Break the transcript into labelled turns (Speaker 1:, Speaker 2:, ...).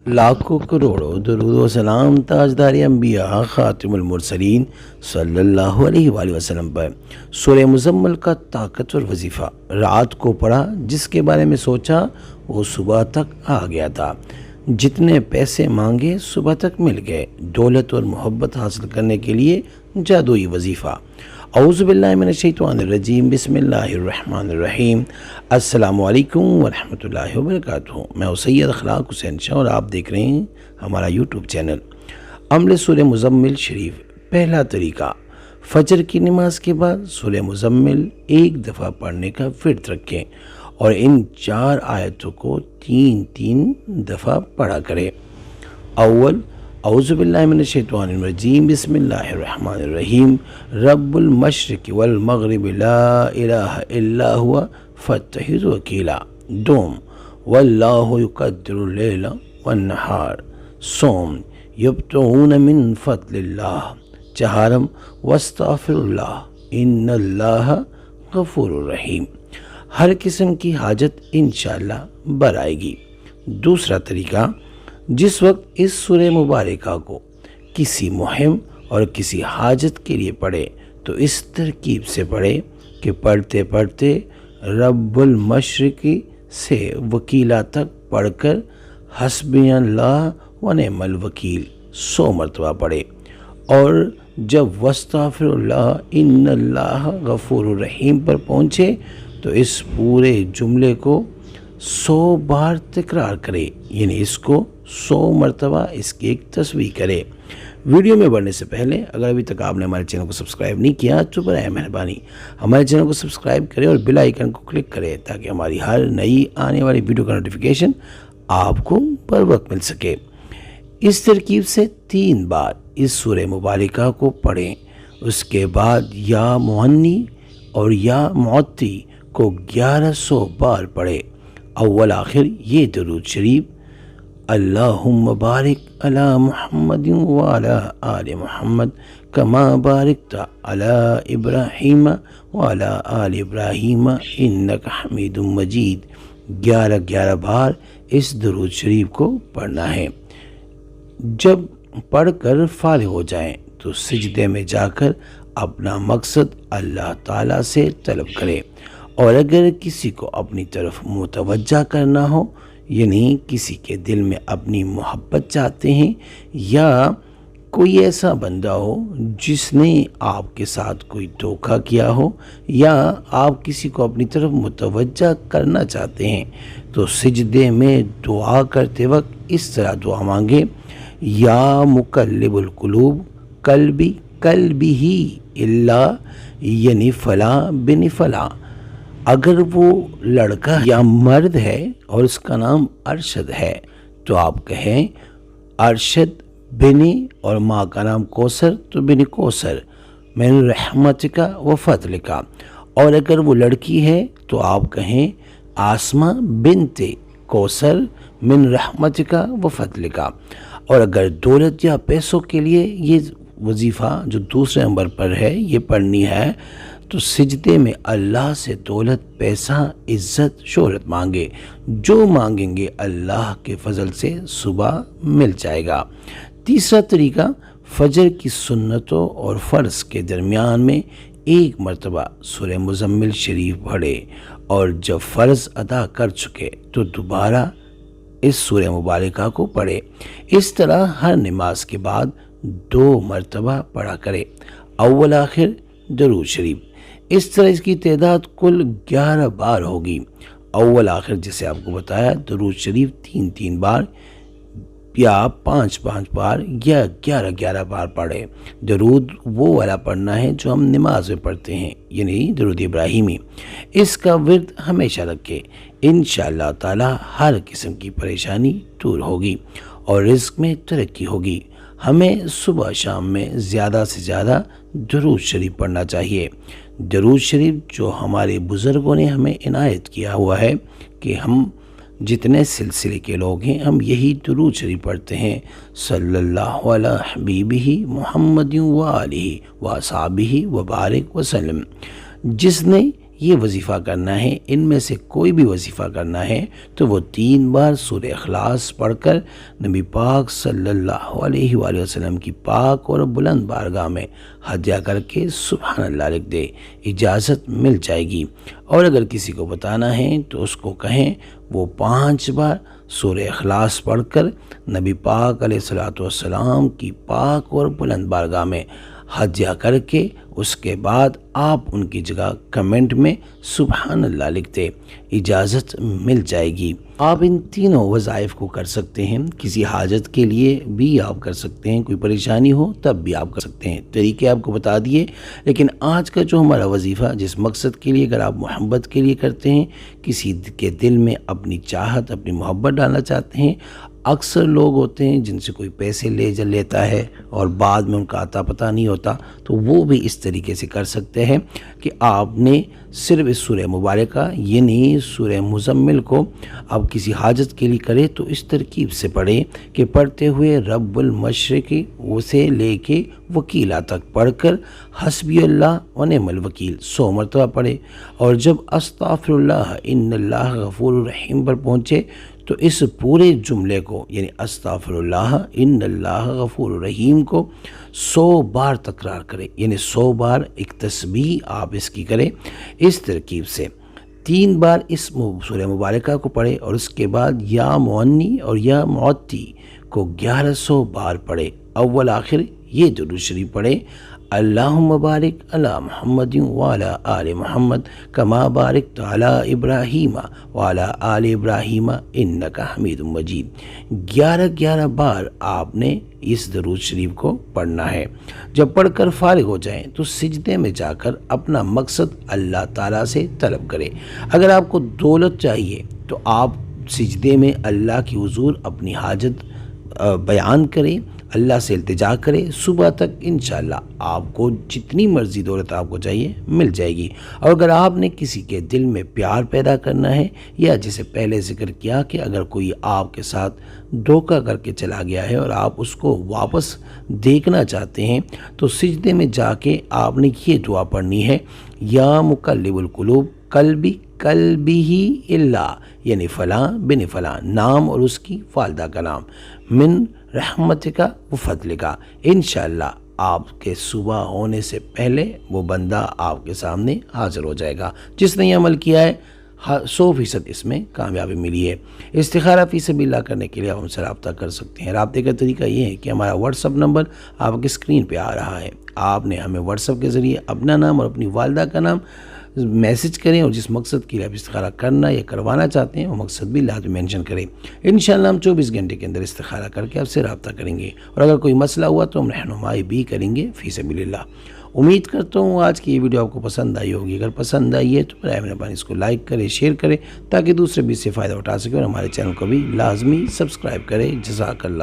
Speaker 1: لاکھوں کروڑوں درود و سلام تاجدار انبیاء خاتم المرسلین صلی اللہ علیہ وآلہ وسلم پر۔ سورہ مزمل کا طاقتور وظیفہ رات کو پڑھا، جس کے بارے میں سوچا وہ صبح تک آ گیا تھا۔ جتنے پیسے مانگے صبح تک مل گئے۔ دولت اور محبت حاصل کرنے کے لیے جادوئی وظیفہ۔ اعوذ باللہ من الشیطان الرجیم، بسم اللہ الرحمن الرحیم۔ السلام علیکم ورحمۃ اللہ وبرکاتہ۔ میں سید اخلاق حسین شاہ اور آپ دیکھ رہے ہیں ہمارا یوٹیوب چینل۔ عمل سورہ مزمل شریف۔ پہلا طریقہ، فجر کی نماز کے بعد سورہ مزمل ایک دفعہ پڑھنے کا ورد رکھیں اور ان 4 آیتوں کو 3 دفعہ پڑھا کریں۔ اول، اعوذ باللہ من الشیطان الرجیم، بسم اللہ الرحمن الرحیم۔ رب المشرق والمغرب لا الہ الا هو فاتخذہ وکیلا۔ دوم، واللہ یقدر اللیل والنہار۔ سوم، یبتغون من فضل اللہ۔ چہارم، واستغفر اللہ ان اللہ غفور الرحیم۔ ہر قسم کی حاجت انشاءاللہ برآئے گی۔ دوسرا طریقہ، جس وقت اس سورہ مبارکہ کو کسی مہم اور کسی حاجت کے لیے پڑھے تو اس ترکیب سے پڑھے کہ پڑھتے پڑھتے رب المشرقی سے وکیلا تک پڑھ کر حسبی اللہ و نعم الوکیل 100 مرتبہ پڑھے، اور جب واستغفر اللہ ان اللہ غفور الرحیم پر پہنچے تو اس پورے جملے کو 100 بار تکرار کرے، یعنی اس کو 100 مرتبہ اس کی ایک تصویح کرے۔ ویڈیو میں بڑھنے سے پہلے اگر ابھی تک آپ نے ہمارے چینل کو سبسکرائب نہیں کیا تو برائے مہربانی ہمارے چینل کو سبسکرائب کریں اور بیل آئیکن کو کلک کریں تاکہ ہماری ہر نئی آنے والی ویڈیو کا نوٹیفیکیشن آپ کو پر وقت مل سکے۔ اس ترکیب سے 3 بار اس سورہ مبارکہ کو پڑھیں۔ اس کے بعد یا معنی اور یا معطی کو 1100 بار پڑھے۔ اول آخر یہ درود شریف، اللہم بارک علی محمد وعلی آل محمد کما بارکت علی ابراہیم وعلی آل ابراہیم انک حمید مجید۔ 11 بار اس درود شریف کو پڑھنا ہے۔ جب پڑھ کر فارغ ہو جائیں تو سجدے میں جا کر اپنا مقصد اللہ تعالیٰ سے طلب کریں، اور اگر کسی کو اپنی طرف متوجہ کرنا ہو، یعنی کسی کے دل میں اپنی محبت چاہتے ہیں، یا کوئی ایسا بندہ ہو جس نے آپ کے ساتھ کوئی دھوکہ کیا ہو، یا آپ کسی کو اپنی طرف متوجہ کرنا چاہتے ہیں، تو سجدے میں دعا کرتے وقت اس طرح دعا مانگے، یا مقلب القلوب قلبی ہی اللہ، یعنی فلاں بن فلاں۔ اگر وہ لڑکا یا مرد ہے اور اس کا نام ارشد ہے تو آپ کہیں ارشد بن، اور ماں کا نام کوثر تو بن کوثر من رحمتک و فضلک۔ اور اگر وہ لڑکی ہے تو آپ کہیں آسمہ بنت کوثر من رحمتک و فضلک۔ اور اگر دولت یا پیسوں کے لیے یہ وظیفہ جو دوسرے نمبر پر ہے یہ پڑھنی ہے تو سجدے میں اللہ سے دولت، پیسہ، عزت، شہرت مانگے۔ جو مانگیں گے اللہ کے فضل سے صبح مل جائے گا۔ تیسرا طریقہ، فجر کی سنتوں اور فرض کے درمیان میں 1 مرتبہ سورہ مزمل شریف پڑھے، اور جب فرض ادا کر چکے تو دوبارہ اس سورہ مبارکہ کو پڑھے۔ اس طرح ہر نماز کے بعد 2 مرتبہ پڑھا کرے، اول آخر درود شریف۔ اس طرح اس کی تعداد کل 11 بار ہوگی۔ اول آخر جیسے آپ کو بتایا درود شریف 3 بار یا 5 بار یا 11 بار پڑھے۔ درود وہ والا پڑھنا ہے جو ہم نماز میں پڑھتے ہیں، یعنی درود ابراہیمی۔ اس کا ورد ہمیشہ رکھے، انشاءاللہ تعالی ہر قسم کی پریشانی دور ہوگی اور رزق میں ترقی ہوگی۔ ہمیں صبح شام میں زیادہ سے زیادہ درود شریف پڑھنا چاہیے۔ درود شریف جو ہمارے بزرگوں نے ہمیں عنایت کیا ہوا ہے کہ ہم جتنے سلسلے کے لوگ ہیں ہم یہی درود شریف پڑھتے ہیں، صلی اللہ علی حبیبہ محمد و آلہ و اصحابہ و بارک وسلم۔ جس نے یہ وظیفہ کرنا ہے، ان میں سے کوئی بھی وظیفہ کرنا ہے تو وہ 3 بار سورہ اخلاص پڑھ کر نبی پاک صلی اللہ علیہ وآلہ وسلم کی پاک اور بلند بارگاہ میں ہدیہ کر کے سبحان اللہ لکھ دے، اجازت مل جائے گی۔ اور اگر کسی کو بتانا ہے تو اس کو کہیں وہ 5 بار سورہ اخلاص پڑھ کر نبی پاک علیہ الصلوۃ والسلام کی پاک اور بلند بارگاہ میں ہدیہ کر کے اس کے بعد آپ ان کی جگہ کمنٹ میں سبحان اللہ لکھ دیں، اجازت مل جائے گی۔ آپ ان تینوں وظائف کو کر سکتے ہیں، کسی حاجت کے لیے بھی آپ کر سکتے ہیں، کوئی پریشانی ہو تب بھی آپ کر سکتے ہیں۔ طریقے آپ کو بتا دیے، لیکن آج کا جو ہمارا وظیفہ جس مقصد کے لیے، اگر آپ محبت کے لیے کرتے ہیں، کسی کے دل میں اپنی چاہت اپنی محبت ڈالنا چاہتے ہیں، اکثر لوگ ہوتے ہیں جن سے کوئی پیسے لیتا ہے اور بعد میں ان کا عطا پتہ نہیں ہوتا، تو وہ بھی اس طریقے سے کر سکتے ہیں کہ آپ نے صرف اس سورہ مبارکہ یعنی سورہ مزمل کو آپ کسی حاجت کے لیے کرے تو اس ترکیب سے پڑھیں کہ پڑھتے ہوئے رب المشرقی اسے لے کے وکیلا تک پڑھ کر حسبی اللہ و نعم الوکیل 100 مرتبہ پڑھے، اور جب استغفر اللہ ان اللہ غفور الرحیم پر پہنچے تو اس پورے جملے کو یعنی استغفر اللہ ان اللہ غفور الرحیم کو 100 بار تکرار کرے، یعنی 100 بار ایک تسبیح آپ اس کی کریں۔ اس ترکیب سے 3 بار اس سورہ مبارکہ کو پڑھے اور اس کے بعد یا معنی اور یا معتی کو 1100 بار پڑھے، اول آخر یہ درود شریف پڑھے، اللہم بارک علی محمد وعلی آل محمد کما بارکت علی ابراہیم وعلی آل ابراہیم انک حمید مجید۔ 11 بار آپ نے اس درود شریف کو پڑھنا ہے۔ جب پڑھ کر فارغ ہو جائیں تو سجدے میں جا کر اپنا مقصد اللہ تعالیٰ سے طلب کریں۔ اگر آپ کو دولت چاہیے تو آپ سجدے میں اللہ کی حضور اپنی حاجت بیان کریں، اللہ سے التجا کرے، صبح تک انشاءاللہ آپ کو جتنی مرضی دولت آپ کو چاہیے مل جائے گی۔ اور اگر آپ نے کسی کے دل میں پیار پیدا کرنا ہے، یا جسے پہلے ذکر کیا کہ اگر کوئی آپ کے ساتھ دھوکہ کر کے چلا گیا ہے اور آپ اس کو واپس دیکھنا چاہتے ہیں، تو سجدے میں جا کے آپ نے یہ دعا پڑھنی ہے، یا مقلب القلوب قلبی ہی اللہ، یعنی فلاں بن فلاں نام اور اس کی والدہ کا نام، من رحمتک و فضلک۔ انشاءاللہ آپ کے صبح ہونے سے پہلے وہ بندہ آپ کے سامنے حاضر ہو جائے گا۔ جس نے یہ عمل کیا ہے 100% اس میں کامیابی ملی ہے۔ استخارہ فی سبیل اللہ کرنے کے لیے آپ ہم سے رابطہ کر سکتے ہیں۔ رابطے کا طریقہ یہ ہے کہ ہمارا واٹس اپ نمبر آپ کی اسکرین پہ آ رہا ہے، آپ نے ہمیں واٹس اپ کے ذریعے اپنا نام اور اپنی والدہ کا نام میسج کریں، اور جس مقصد کے لیے آپ استخارہ کرنا یا کروانا چاہتے ہیں وہ مقصد بھی لازمی مینشن کریں۔ انشاءاللہ ہم 24 گھنٹے کے اندر استخارہ کر کے آپ سے رابطہ کریں گے، اور اگر کوئی مسئلہ ہوا تو ہم رہنمائی بھی کریں گے فی سبیل اللہ۔ امید کرتا ہوں آج کی یہ ویڈیو آپ کو پسند آئی ہوگی۔ اگر پسند آئی ہے تو برائے مہربانی اس کو لائک کرے، شیئر کرے، تاکہ دوسرے بھی اس سے فائدہ اٹھا سکے، اور ہمارے چینل کو بھی لازمی سبسکرائب کرے۔ جزاک اللہ۔